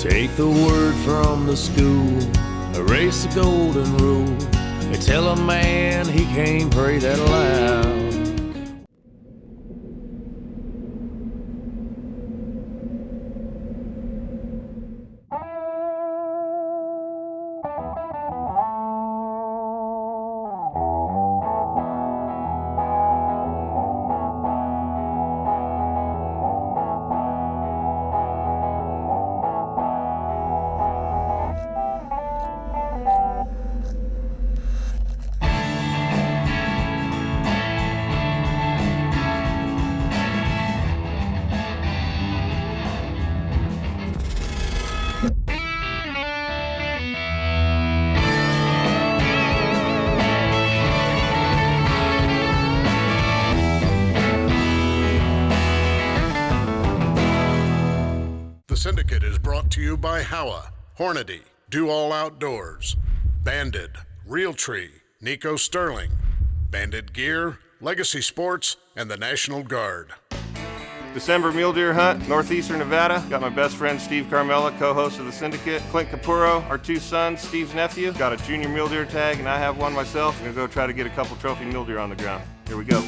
Take the word from the school, erase the golden rule. They tell a man he can't pray that loud. The Syndicate is brought to you by Howa, Hornady, Do All Outdoors, Banded, Realtree, Nico Sterling, Banded Gear, Legacy Sports, and the National Guard. December mule deer hunt, northeastern Nevada. Got my best friend Steve Carmella, co-host of the Syndicate. Clint Capurro, our two sons, Steve's nephew. Got a junior mule deer tag, and I have one myself. I'm gonna go try to get a couple trophy mule deer on the ground. Here we go.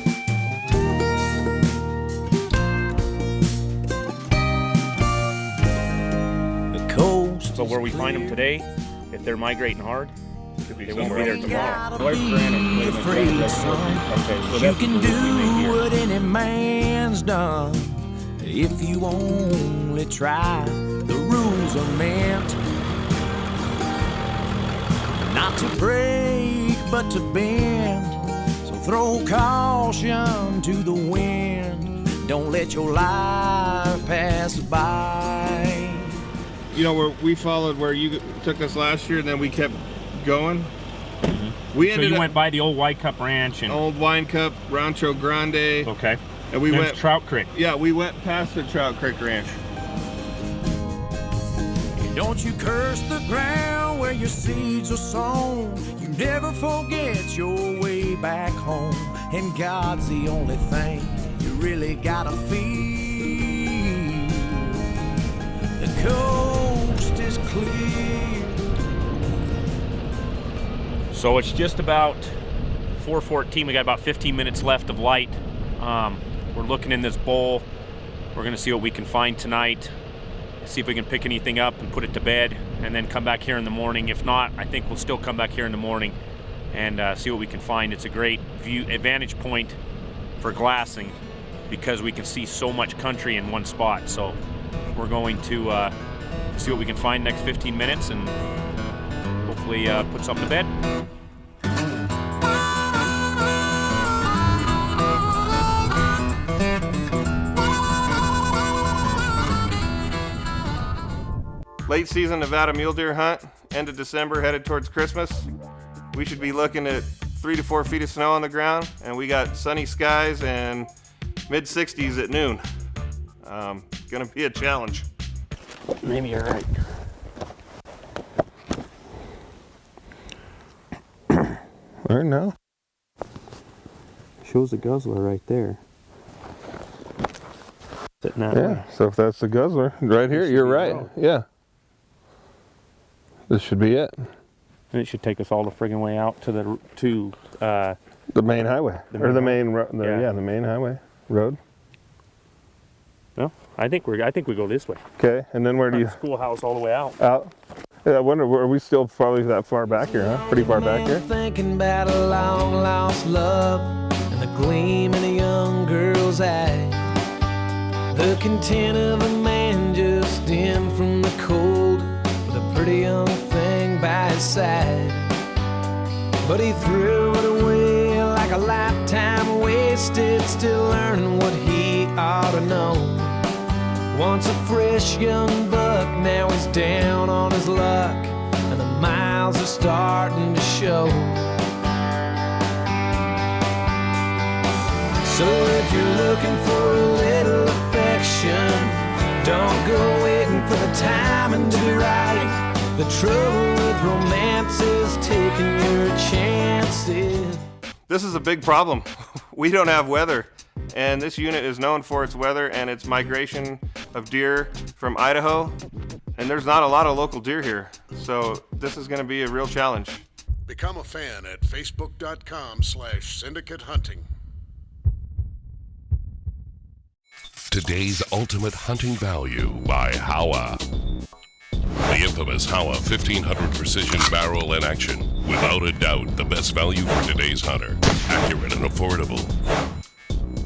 So where we find them today, if they're migrating hard, they won't be there tomorrow. Okay, so you can do what any man's done if you only try. The rules are meant not to break but to bend. So throw caution to the wind. Don't let your life pass by. You know, where we followed where you took us last year, and then we kept going. Mm-hmm. So you went by the old White Cup Ranch and old Wine Cup, Rancho Grande. Okay. And we went Trout Creek. Yeah, we went past the Trout Creek Ranch. Don't you curse the ground where your seeds are sown. You never forget your way back home. And God's the only thing you really gotta feel. The coast is clear. So it's just about 4:14. We got about 15 minutes left of light. We're looking in this bowl. We're gonna see what we can find tonight. See if we can pick anything up and put it to bed, and then come back here in the morning. If not, I think we'll still come back here in the morning and see what we can find. It's a great vantage point for glassing because we can see so much country in one spot. So we're going to see what we can find next 15 minutes and hopefully put something to bed. Late season Nevada mule deer hunt, end of December, headed towards Christmas. We should be looking at 3 to 4 feet of snow on the ground, and we got sunny skies and mid-60s at noon. Gonna be a challenge. Maybe you're right. Right now. Shows the guzzler right there. Sitting that Yeah, way. so if that's the guzzler, right here, you're right. Yeah. This should be it. And it should take us all the friggin' way out to the main highway, the main highway road. No, I think we go this way. Okay, and then where do you? Schoolhouse all the way out. Out. Yeah, I wonder, are we still probably that far back here, huh? Pretty far back here. Thinking about a long lost love and the gleam in a young girl's eye. The content of a man just in from the cold with a pretty young thing by his side. But he threw it away like a lifetime wasted, still learning what he ought to know. Once a fresh young buck, now he's down on his luck, and the miles are starting to show. So if you're looking for a little affection, don't go waiting for the timing to be right. The trouble with romance is taking your chances. This is a big problem. We don't have weather, and this unit is known for its weather and its migration of deer from Idaho And there's not a lot of local deer here, so this is going to be a real challenge. Become a fan at facebook.com/Syndicate Hunting. Today's ultimate hunting value by Howa. The infamous Howa 1500 precision barrel in action. Without a doubt, the best value for today's hunter. Accurate and affordable.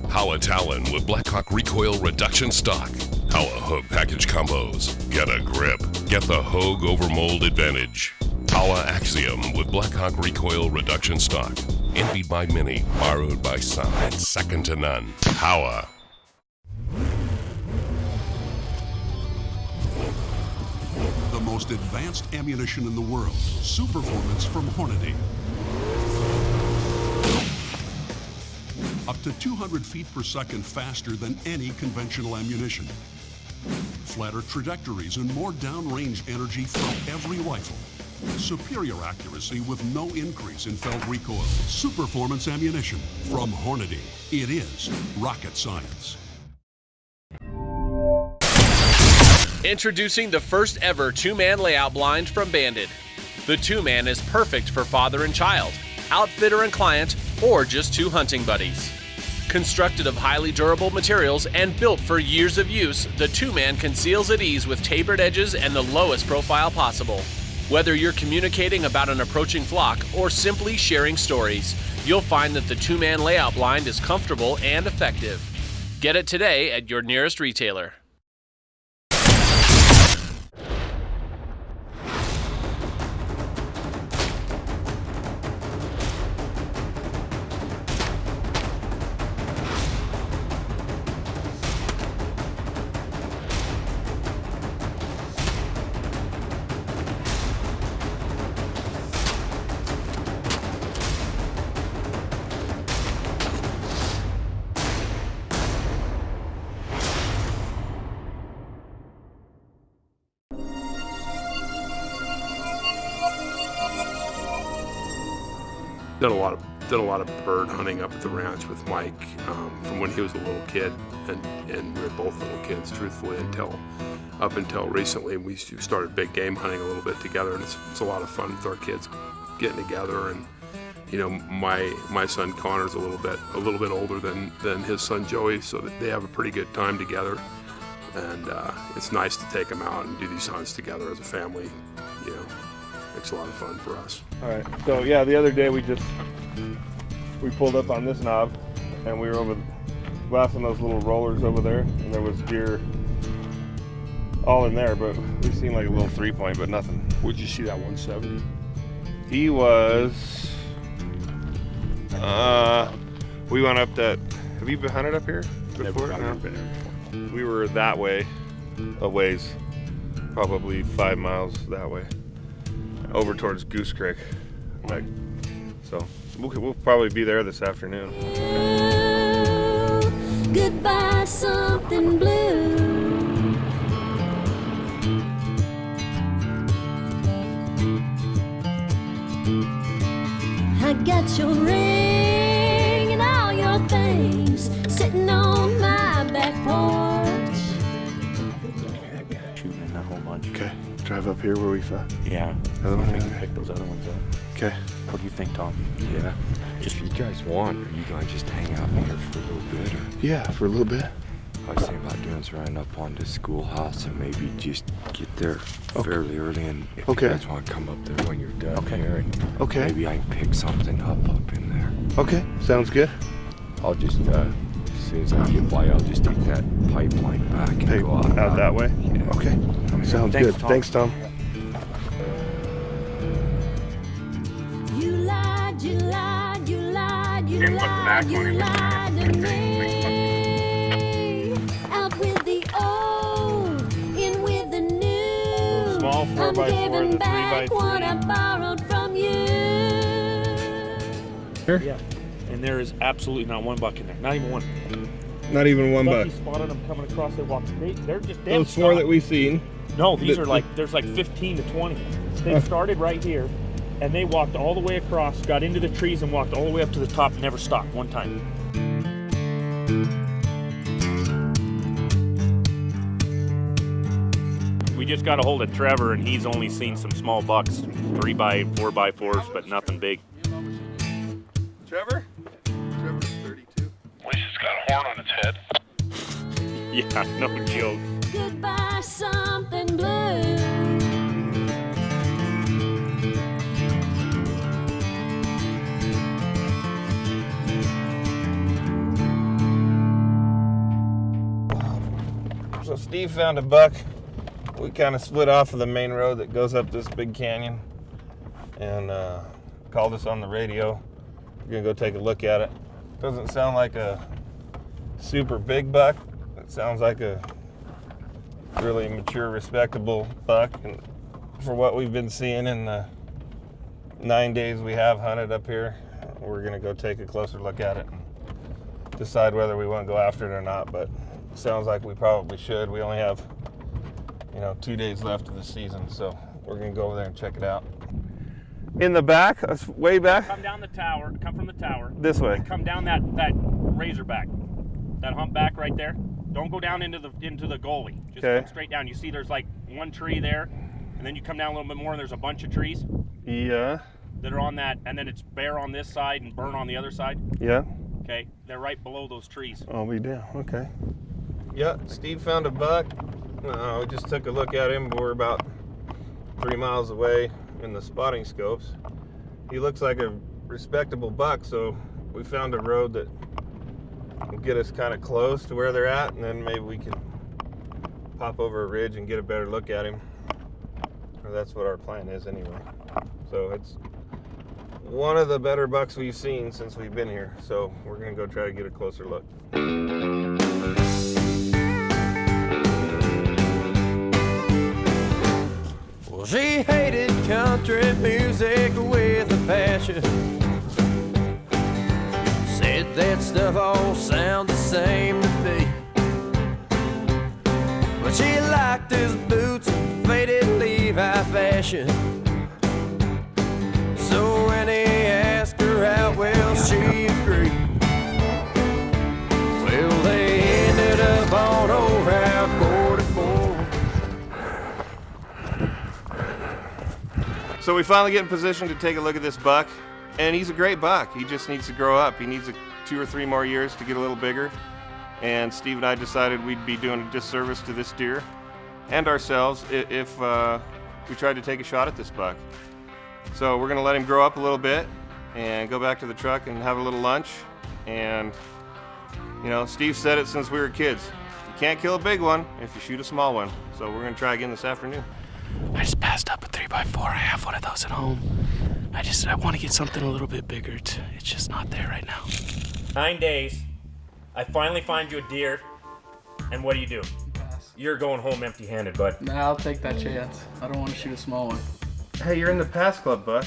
Howa Talon with Blackhawk recoil reduction stock. Howa Hogue package combos. Get a grip. Get the Hogue over mold advantage. Howa Axiom with Blackhawk recoil reduction stock. Envied by many, borrowed by some, and second to none. Howa. The most advanced ammunition in the world. Superformance from Hornady. Up to 200 feet per second faster than any conventional ammunition. Flatter trajectories and more downrange energy from every rifle. Superior accuracy with no increase in felt recoil. Superformance ammunition from Hornady. It is rocket science. Introducing the first ever two-man layout blind from Banded. The two-man is perfect for father and child, outfitter and client, or just two hunting buddies. Constructed of highly durable materials and built for years of use, the two-man conceals at ease with tapered edges and the lowest profile possible. Whether you're communicating about an approaching flock or simply sharing stories, you'll find that the two-man layout blind is comfortable and effective. Get it today at your nearest retailer. Did a lot of bird hunting up at the ranch with Mike from when he was a little kid, and we were both little kids, truthfully, up until recently. We started big game hunting a little bit together, and it's a lot of fun with our kids getting together. And you know, my son Connor's a little bit older than his son Joey, so that they have a pretty good time together. And it's nice to take them out and do these hunts together as a family. You know, it's a lot of fun for us. All right, so yeah, the other day we pulled up on this knob and we were over glassing those little rollers over there, and there was deer all in there, but we seen like a little 3-point, but nothing. Would you see that 170? He was, we went up that, have you been hunted up here before? Never been there before. We were that way, a ways, probably 5 miles that way, over towards Goose Creek. Like, so we'll probably be there this afternoon. Goodbye, something blue. I got your ring and all your things sitting on my back porch. Shooting in that whole bunch. Okay, drive up here where we thought. Yeah. Other one? We can pick those other ones up. Okay. What do you think, Tom? Yeah. Just if you guys want, are you gonna just hang out here for a little bit? Or? Yeah, for a little bit. I was thinking about doing is running up on the schoolhouse and maybe just get there fairly early, and if you guys want to come up there when you're done here, and maybe I can pick something up in there. Okay, sounds good. I'll just, as soon as I get by, I'll just take that pipeline back and go out that way? Yeah. Okay, sounds good. Thanks, Tom. You lied, you lied, you lied, you lied, you lied to me. Out with the old, in with the new. Small 4x4, the 3x3. I'm giving back what I borrowed from you. Yeah. And there is absolutely not one buck in there. Not even one. Not even one buck. Bucky spotted them coming across. They're just Those four that we seen. No, these are like, there's like 15 to 20. They started right here, and they walked all the way across, got into the trees, and walked all the way up to the top, and never stopped one time. We just got a hold of Trevor, and he's only seen some small bucks, 3x, 4x4s, but nothing big. Trevor? Trevor's 32. At least it's got a horn on its head. Yeah, no joke. Goodbye, something blue. So Steve found a buck. We kind of split off of the main road that goes up this big canyon and called us on the radio. We're gonna go take a look at it. Doesn't sound like a super big buck. It sounds like a really mature, respectable buck. And for what we've been seeing in the 9 days we have hunted up here, we're gonna go take a closer look at it and decide whether we want to go after it or not. But it sounds like we probably should. We only have 2 days left of the season, so we're gonna go over there and check it out. In the back, that's way back. Come down the tower, come from the tower. This way. Come down that razorback, that humpback right there. Don't go down into the gully. Just come straight down. You see there's like one tree there, and then you come down a little bit more and there's a bunch of trees. Yeah. That are on that, and then it's bare on this side and burn on the other side. Yeah. Okay, they're right below those trees. I'll be down, okay. Yeah, Steve found a buck. We just took a look at him. We're about 3 miles away in the spotting scopes. He looks like a respectable buck, so we found a road that will get us kind of close to where they're at, and then maybe we can pop over a ridge and get a better look at him. Or that's what our plan is anyway. So it's one of the better bucks we've seen since we've been here, so we're gonna go try to get a closer look. Well, she hated country music with a passion. Said that stuff all sounded the same to me. But she liked his boots and faded Levi fashion. So when he asked her out, well, she agreed. Well, they ended up on old Route 44. So we finally get in position to take a look at this buck, and he's a great buck. He just needs to grow up. He needs 2 or 3 more years to get a little bigger. And Steve and I decided we'd be doing a disservice to this deer and ourselves if we tried to take a shot at this buck. So we're gonna let him grow up a little bit and go back to the truck and have a little lunch. And Steve said it since we were kids. You can't kill a big one if you shoot a small one. So we're gonna try again this afternoon. I just passed up a 3x4. I have one of those at home. I want to get something a little bit bigger. It's just not there right now. 9 days. I finally find you a deer, and what do? You're going home empty-handed, bud. Nah, I'll take that chance. I don't want to shoot a small one. Hey, you're in the Pass Club, Buck,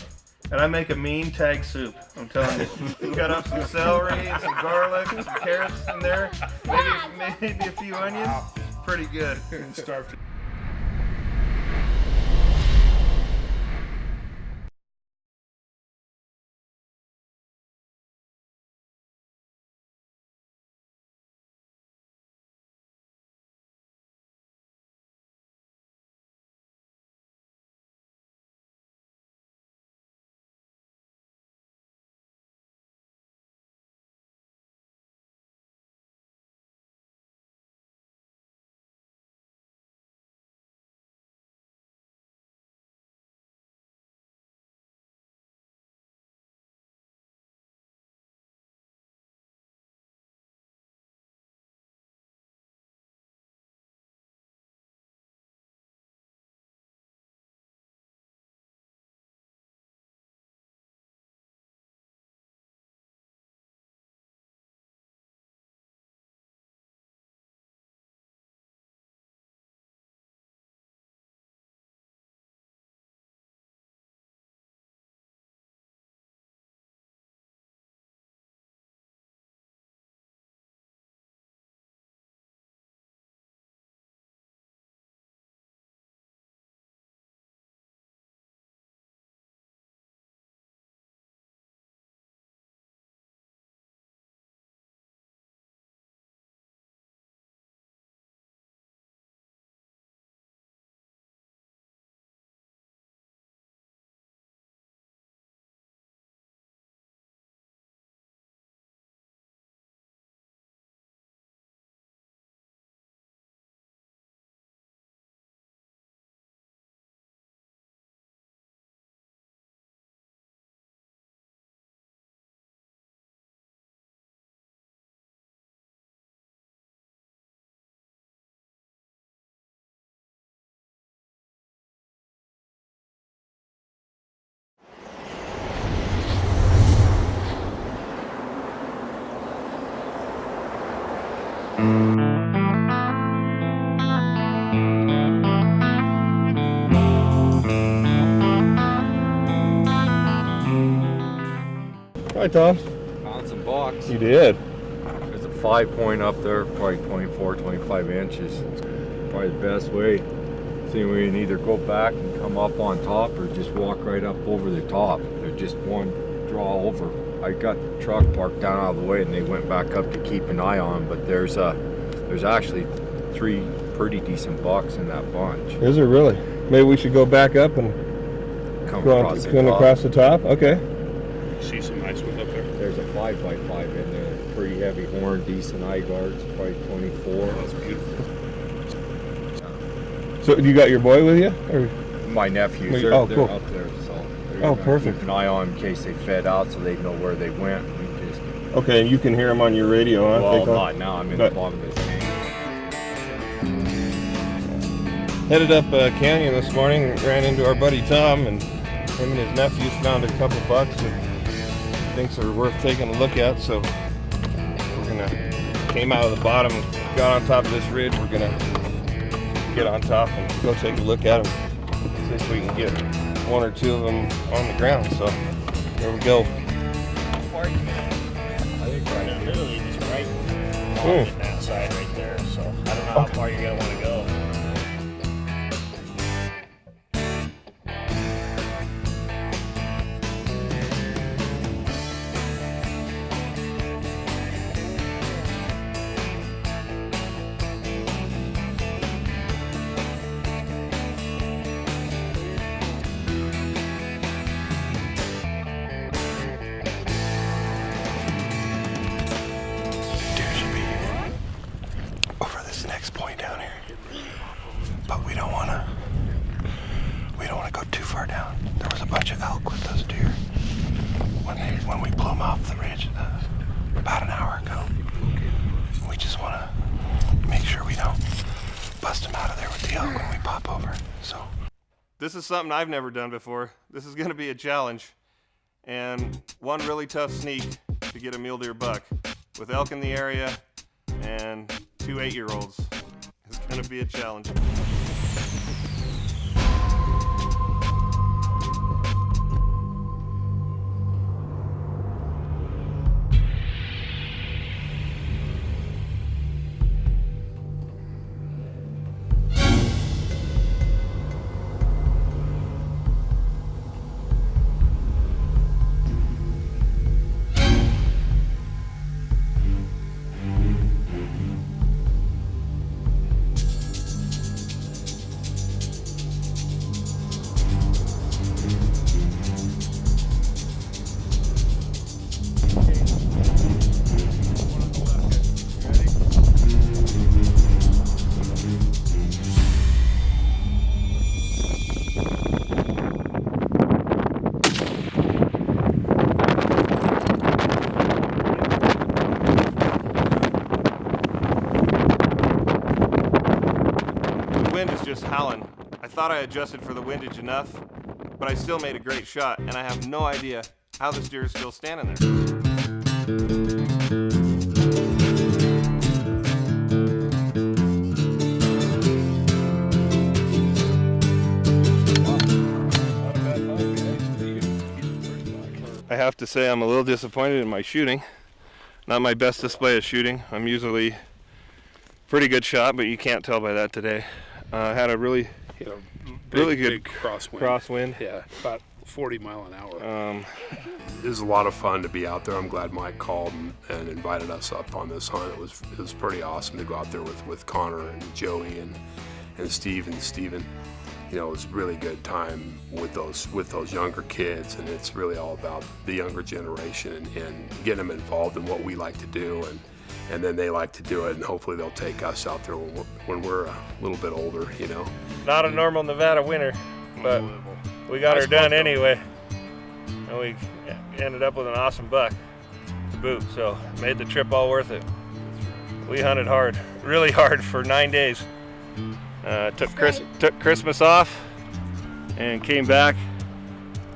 and I make a mean tag soup. I'm telling you. Cut up some celery, some garlic, some carrots in there, maybe a few onions. Pretty good. Starved. Hi, Tom. Found some bucks. You did? There's a 5 point up there, probably 24, 25 inches. It's probably the best way. See, we can either go back and come up on top or just walk right up over the top. They're just one draw over. I got the truck parked down out of the way and they went back up to keep an eye on, but there's actually 3 pretty decent bucks in that bunch. Is there really? Maybe we should go back up and go across the top? Okay. See some nice ones up there? There's a 5x5 in there. Pretty heavy horn, decent eye guards, probably 24. Oh, that's beautiful. So you got your boy with you? Or? My nephews. They're cool. up there, so oh, perfect. Keep an eye on in case they fed out, so they know where they went. Okay, and you can hear them on your radio, huh? Well, not now. I'm in the bottom of this tank. Headed up a canyon this morning, ran into our buddy Tom, and him and his nephews found a couple bucks that thinks are worth taking a look at. So came out of the bottom, got on top of this ridge. We're gonna get on top and go take a look at them, see if we can get 1 or 2 of them on the ground. So there we go. I think right literally just right on that side right there. So I don't know how far you're gonna want to go. This is something I've never done before. This is gonna be a challenge. And one really tough sneak to get a mule deer buck. With elk in the area and 2 8-year-olds. It's gonna be a challenge. Howling. I thought I adjusted for the windage enough, but I still made a great shot, and I have no idea how this deer is still standing there. I have to say I'm a little disappointed in my shooting. Not my best display of shooting. I'm usually pretty good shot, but you can't tell by that today. Had a really good crosswind. Yeah, about 40 mile an hour. It was a lot of fun to be out there. I'm glad Mike called and invited us up on this hunt. It was pretty awesome to go out there with Connor and Joey and Steve and Steven. You know, it was a really good time with those younger kids, and it's really all about the younger generation and getting them involved in what we like to do, and then they like to do it, and hopefully they'll take us out there when we're a little bit older, you know. Not a normal Nevada winter, but we got her done anyway. And we ended up with an awesome buck to boot, so made the trip all worth it. We hunted hard, really hard for 9 days. Took Christmas off and came back,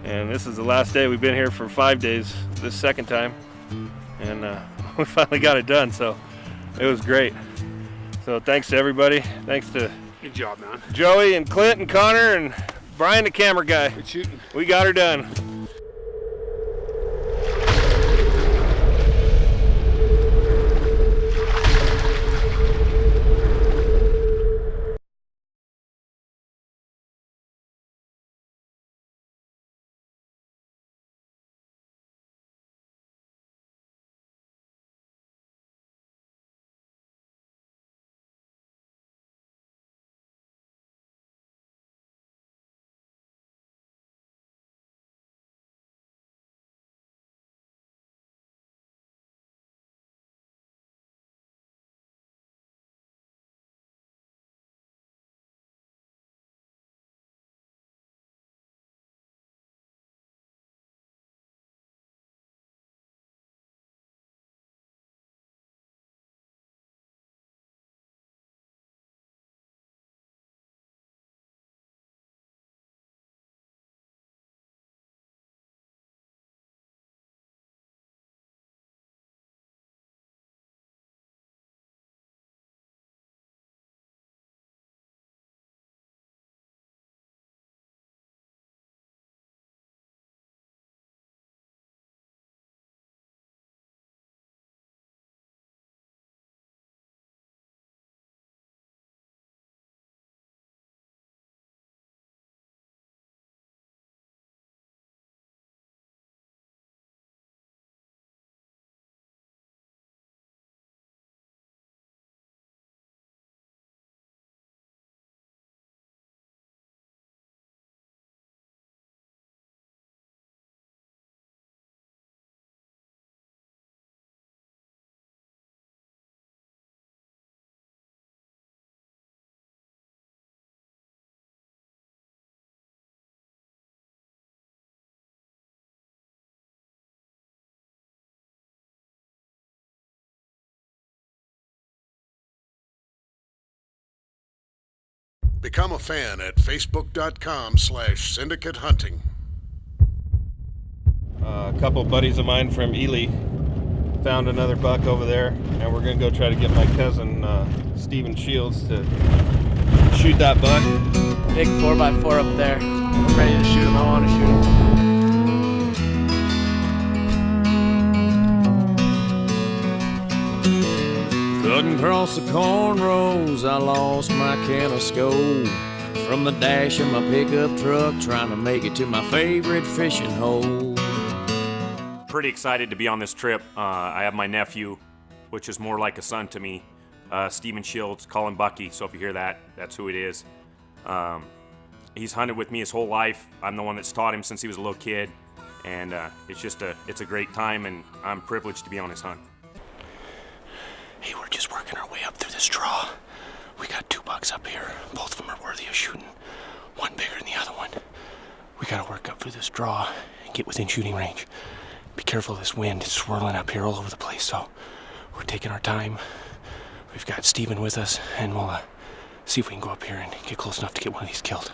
and this is the last day. We've been here for 5 days this second time, and we finally got it done, so it was great. So thanks to everybody. Thanks to good job, man. Joey and Clint and Connor and Brian, the camera guy. Good shooting. We got her done. Become a fan at facebook.com/Syndicate Hunting. A couple buddies of mine from Ely found another buck over there, and we're gonna go try to get my cousin Steven Shields to shoot that buck. Big 4x4 up there. I'm ready to shoot him. I want to shoot him. Cutting across the cornrows, I lost my kinescope. From the dash of my pickup truck, trying to make it to my favorite fishing hole. Pretty excited to be on this trip. I have my nephew, which is more like a son to me, Steven Shields, call him Bucky, so if you hear that, that's who it is. He's hunted with me his whole life. I'm the one that's taught him since he was a little kid, and it's a great time, and I'm privileged to be on his hunt. Hey, we're just working our way up through this draw. We got 2 bucks up here. Both of them are worthy of shooting. One bigger than the other one. We gotta work up through this draw and get within shooting range. Be careful of this wind. It's swirling up here all over the place, so we're taking our time. We've got Steven with us, and we'll see if we can go up here and get close enough to get one of these killed.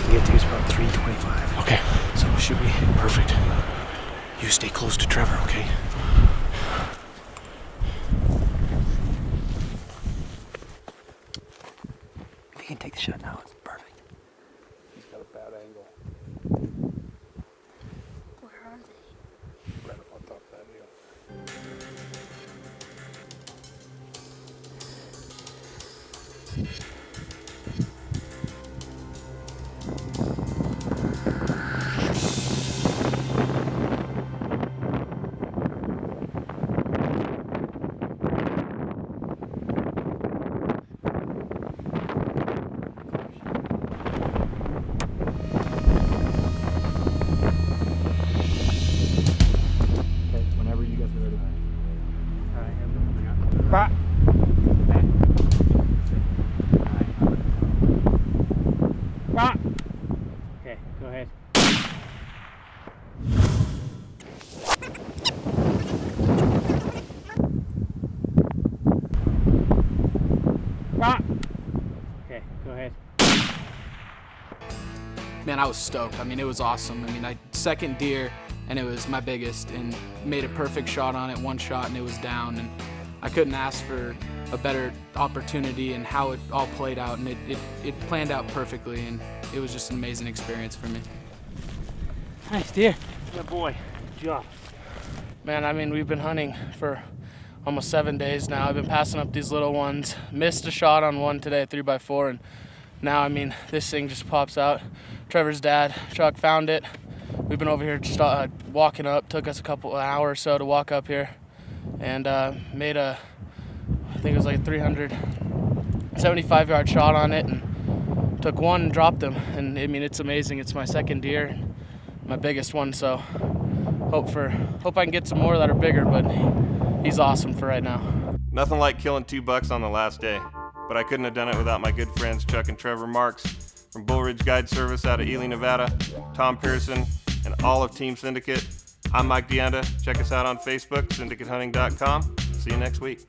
Get to is about 325. Okay, so it should be perfect. You stay close to Trevor, okay? If you can take the shot now, it's perfect. He's got a bad angle. Where are they? Right up on top of that hill. Whenever you guys are ready. Bah. Bah. Okay, go ahead. Bah. Okay, go ahead. Man, I was stoked. I mean, it was awesome. I mean, second deer, and it was my biggest, and made a perfect shot on it, one shot, and it was down. And I couldn't ask for a better opportunity and how it all played out, and it planned out perfectly, and it was just an amazing experience for me. Nice deer. Good boy. Good job. Man, I mean, we've been hunting for almost 7 days now. I've been passing up these little ones. Missed a shot on one today, 3x4, and now, I mean, this thing just pops out. Trevor's dad, Chuck, found it. We've been over here just walking up. Took us an hour or so to walk up here, and made I think it was like a 375-yard shot on it, and took one and dropped him. And I mean, it's amazing. It's my second deer, my biggest one. So hope I can get some more that are bigger. But he's awesome for right now. Nothing like killing 2 bucks on the last day, but I couldn't have done it without my good friends Chuck and Trevor Marks from Bull Ridge Guide Service out of Ely, Nevada, Tom Pearson, and all of Team Syndicate. I'm Mike DeAnda. Check us out on Facebook, syndicatehunting.com. See you next week.